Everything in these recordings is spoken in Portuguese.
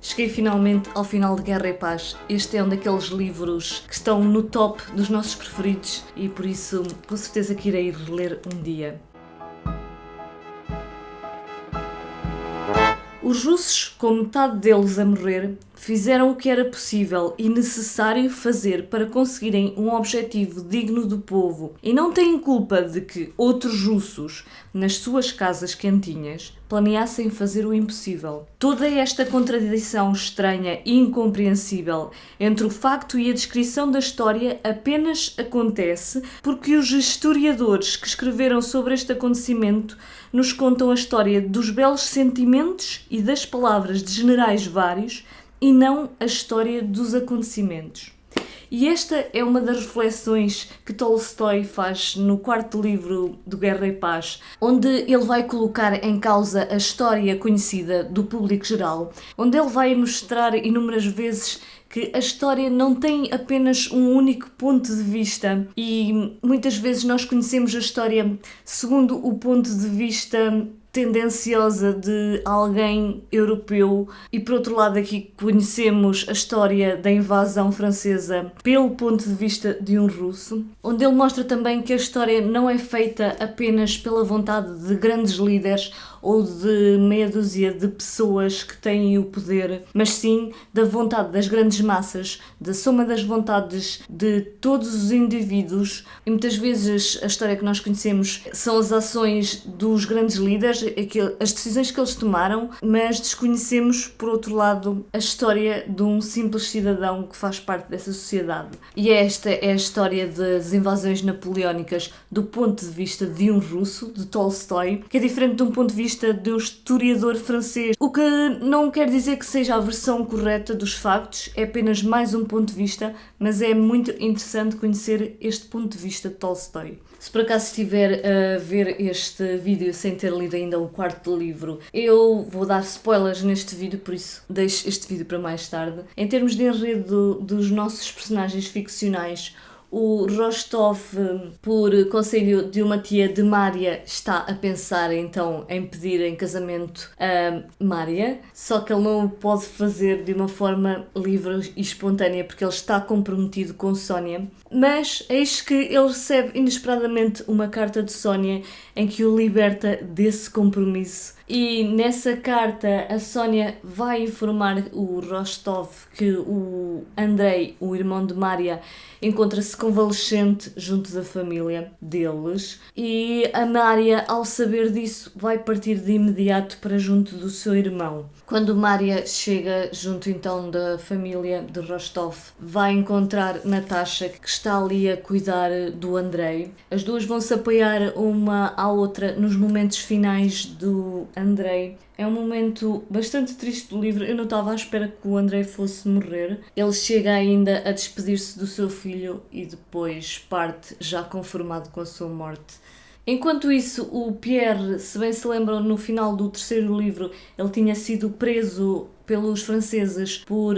Cheguei finalmente ao final de Guerra e Paz. Este é um daqueles livros que estão no top dos nossos preferidos e por isso com certeza que irei reler um dia. Os russos, com metade deles a morrer, fizeram o que era possível e necessário fazer para conseguirem um objetivo digno do povo e não têm culpa de que outros russos, nas suas casas quentinhas, planeassem fazer o impossível. Toda esta contradição estranha e incompreensível entre o facto e a descrição da história apenas acontece porque os historiadores que escreveram sobre este acontecimento nos contam a história dos belos sentimentos e das palavras de generais vários e não a história dos acontecimentos. E esta é uma das reflexões que Tolstói faz no quarto livro do Guerra e Paz, onde ele vai colocar em causa a história conhecida do público geral, onde ele vai mostrar inúmeras vezes que a história não tem apenas um único ponto de vista e muitas vezes nós conhecemos a história segundo o ponto de vista tendenciosa de alguém europeu e por outro lado aqui conhecemos a história da invasão francesa pelo ponto de vista de um russo, onde ele mostra também que a história não é feita apenas pela vontade de grandes líderes ou de meia dúzia de pessoas que têm o poder, mas sim da vontade das grandes massas, da soma das vontades de todos os indivíduos. E muitas vezes a história que nós conhecemos são as ações dos grandes líderes, as decisões que eles tomaram, mas desconhecemos, por outro lado, a história de um simples cidadão que faz parte dessa sociedade. E esta é a história das invasões napoleónicas do ponto de vista de um russo, de Tolstói, que é diferente de um ponto de vista de um historiador francês, o que não quer dizer que seja a versão correta dos factos, é apenas mais um ponto de vista, mas é muito interessante conhecer este ponto de vista de Tolstói. Se por acaso estiver a ver este vídeo sem ter lido ainda o quarto livro, eu vou dar spoilers neste vídeo, por isso deixo este vídeo para mais tarde. Em termos de enredo dos nossos personagens ficcionais, o Rostov, por conselho de uma tia de Mária, está a pensar então em pedir em casamento a Mária, só que ele não o pode fazer de uma forma livre e espontânea porque ele está comprometido com Sónia. Mas eis que ele recebe inesperadamente uma carta de Sónia em que o liberta desse compromisso. E nessa carta a Sónia vai informar o Rostov que o Andrei, o irmão de Mária, encontra-se convalescente junto da família deles e a Mária, ao saber disso, vai partir de imediato para junto do seu irmão. Quando Mária chega junto então da família de Rostov, vai encontrar Natasha, que está ali a cuidar do Andrei. As duas vão se apoiar uma à outra nos momentos finais do Andrei. É um momento bastante triste do livro. Eu não estava à espera que o Andrei fosse morrer. Ele chega ainda a despedir-se do seu filho e depois parte já conformado com a sua morte. Enquanto isso, o Pierre, se bem se lembram, no final do terceiro livro, ele tinha sido preso pelos franceses por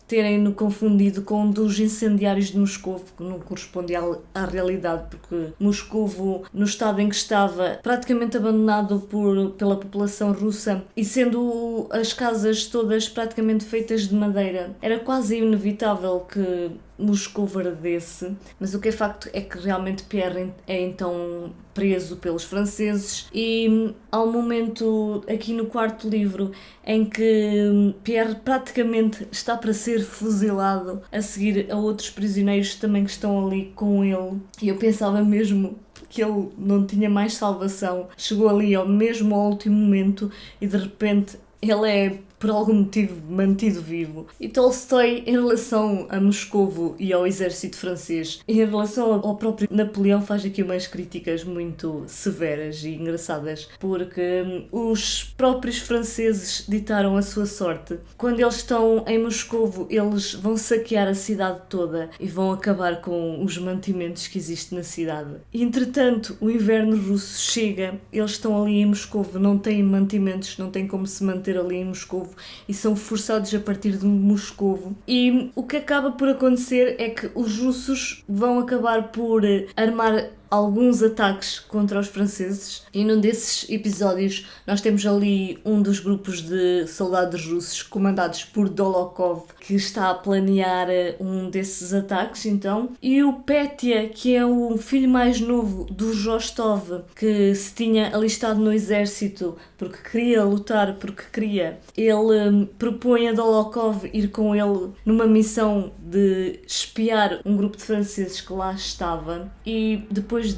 terem-no confundido com um dos incendiários de Moscovo, que não correspondia à realidade, porque Moscovo, no estado em que estava, praticamente abandonado pela população russa, e sendo as casas todas praticamente feitas de madeira, era quase inevitável que Moscovo ardesse, mas o que é facto é que realmente Pierre é então preso pelos franceses e há um momento aqui no quarto livro em que Pierre praticamente está para ser fuzilado a seguir a outros prisioneiros também que estão ali com ele e eu pensava mesmo que ele não tinha mais salvação, chegou ali ao último momento e de repente ele é por algum motivo mantido vivo. E Tolstói, em relação a Moscovo e ao exército francês, em relação ao próprio Napoleão, faz aqui umas críticas muito severas e engraçadas, porque os próprios franceses ditaram a sua sorte. Quando eles estão em Moscovo, eles vão saquear a cidade toda e vão acabar com os mantimentos que existem na cidade. E, entretanto, o inverno russo chega, eles estão ali em Moscovo, não têm mantimentos, não têm como se manter ali em Moscovo e são forçados a partir de Moscovo. E o que acaba por acontecer é que os russos vão acabar por armar alguns ataques contra os franceses, e num desses episódios nós temos ali um dos grupos de soldados russos comandados por Dolokhov, que está a planear um desses ataques, então, e o Petya, que é o filho mais novo do Rostov, que se tinha alistado no exército porque queria lutar, porque queria, ele propõe a Dolokhov ir com ele numa missão de espiar um grupo de franceses que lá estava, e depois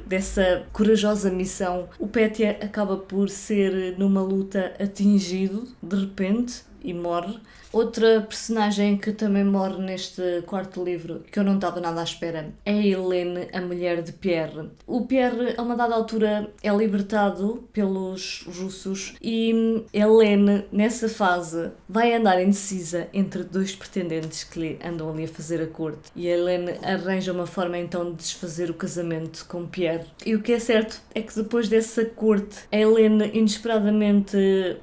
dessa corajosa missão, o Petya acaba por ser numa luta atingido de repente e morre. Outra personagem que também morre neste quarto livro, que eu não estava nada à espera, é a Helene, a mulher de Pierre. O Pierre, a uma dada altura, é libertado pelos russos e Helene, nessa fase, vai andar indecisa entre dois pretendentes que lhe andam ali a fazer a corte. E a Helene arranja uma forma então de desfazer o casamento com Pierre. E o que é certo é que depois dessa corte, a Helene inesperadamente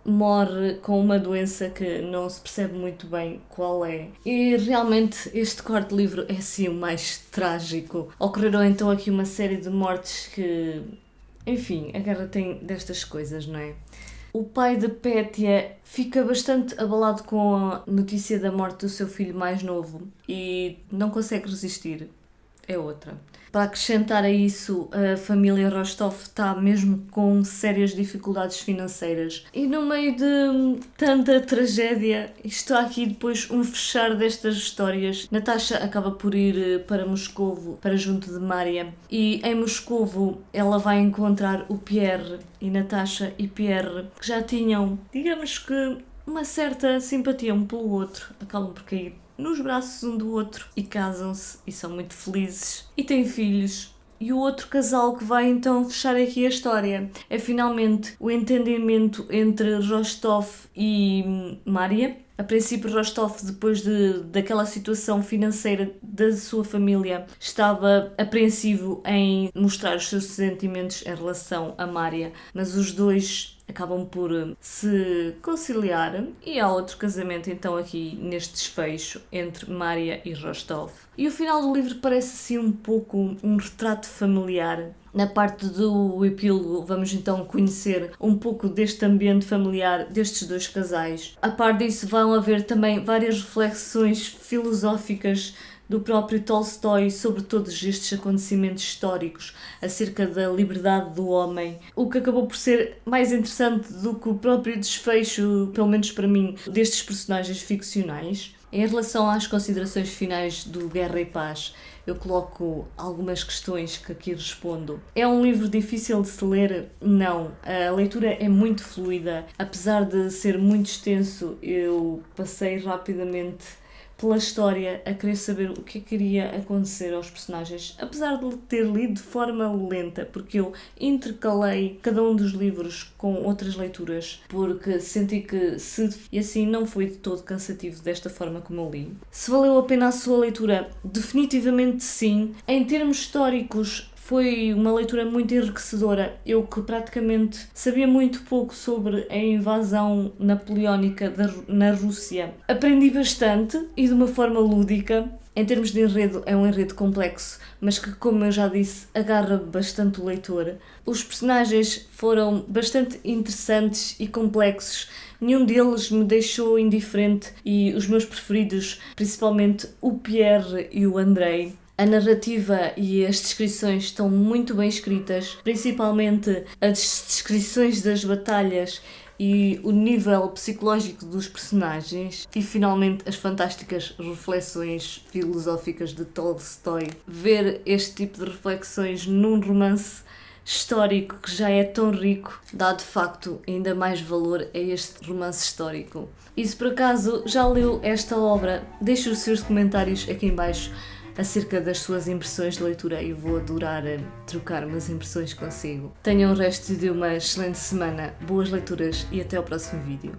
morre com uma doença que não se percebe muito bem qual é. E realmente este quarto livro é sim o mais trágico. Ocorreram então aqui uma série de mortes que... Enfim, a guerra tem destas coisas, não é? O pai de Petya fica bastante abalado com a notícia da morte do seu filho mais novo e não consegue resistir. É outra. Para acrescentar a isso, a família Rostov está mesmo com sérias dificuldades financeiras. E no meio de tanta tragédia, está aqui depois um fechar destas histórias. Natasha acaba por ir para Moscovo, para junto de Maria. E em Moscovo ela vai encontrar o Pierre, e Natasha e Pierre, que já tinham, digamos que, uma certa simpatia um pelo outro, acabam por cair nos braços um do outro e casam-se e são muito felizes e têm filhos. E o outro casal que vai então fechar aqui a história é finalmente o entendimento entre Rostov e Maria. A princípio, Rostov, depois daquela situação financeira da sua família, estava apreensivo em mostrar os seus sentimentos em relação a Maria, mas os dois acabam por se conciliar e há outro casamento então aqui neste desfecho entre Maria e Rostov. E o final do livro parece assim um pouco um retrato familiar. Na parte do epílogo vamos então conhecer um pouco deste ambiente familiar destes dois casais. A par disso vão haver também várias reflexões filosóficas do próprio Tolstói sobre todos estes acontecimentos históricos, acerca da liberdade do homem, o que acabou por ser mais interessante do que o próprio desfecho, pelo menos para mim, destes personagens ficcionais. Em relação às considerações finais do Guerra e Paz, eu coloco algumas questões que aqui respondo. É um livro difícil de se ler? Não. A leitura é muito fluida. Apesar de ser muito extenso, eu passei rapidamente pela história a querer saber o que iria acontecer aos personagens, apesar de ter lido de forma lenta, porque eu intercalei cada um dos livros com outras leituras, porque senti que e assim não foi de todo cansativo desta forma como eu li. Se valeu a pena a sua leitura? Definitivamente sim. Em termos históricos, foi uma leitura muito enriquecedora. Eu que praticamente sabia muito pouco sobre a invasão napoleónica na Rússia, aprendi bastante e de uma forma lúdica. Em termos de enredo, é um enredo complexo, mas que, como eu já disse, agarra bastante o leitor. Os personagens foram bastante interessantes e complexos. Nenhum deles me deixou indiferente e os meus preferidos, principalmente o Pierre e o Andrei. A narrativa e as descrições estão muito bem escritas, principalmente as descrições das batalhas e o nível psicológico dos personagens, e finalmente as fantásticas reflexões filosóficas de Tolstói. Ver este tipo de reflexões num romance histórico que já é tão rico dá de facto ainda mais valor a este romance histórico. E se por acaso já leu esta obra, deixe os seus comentários aqui em baixo acerca das suas impressões de leitura e vou adorar trocar umas impressões consigo. Tenham o resto de uma excelente semana, boas leituras e até ao próximo vídeo.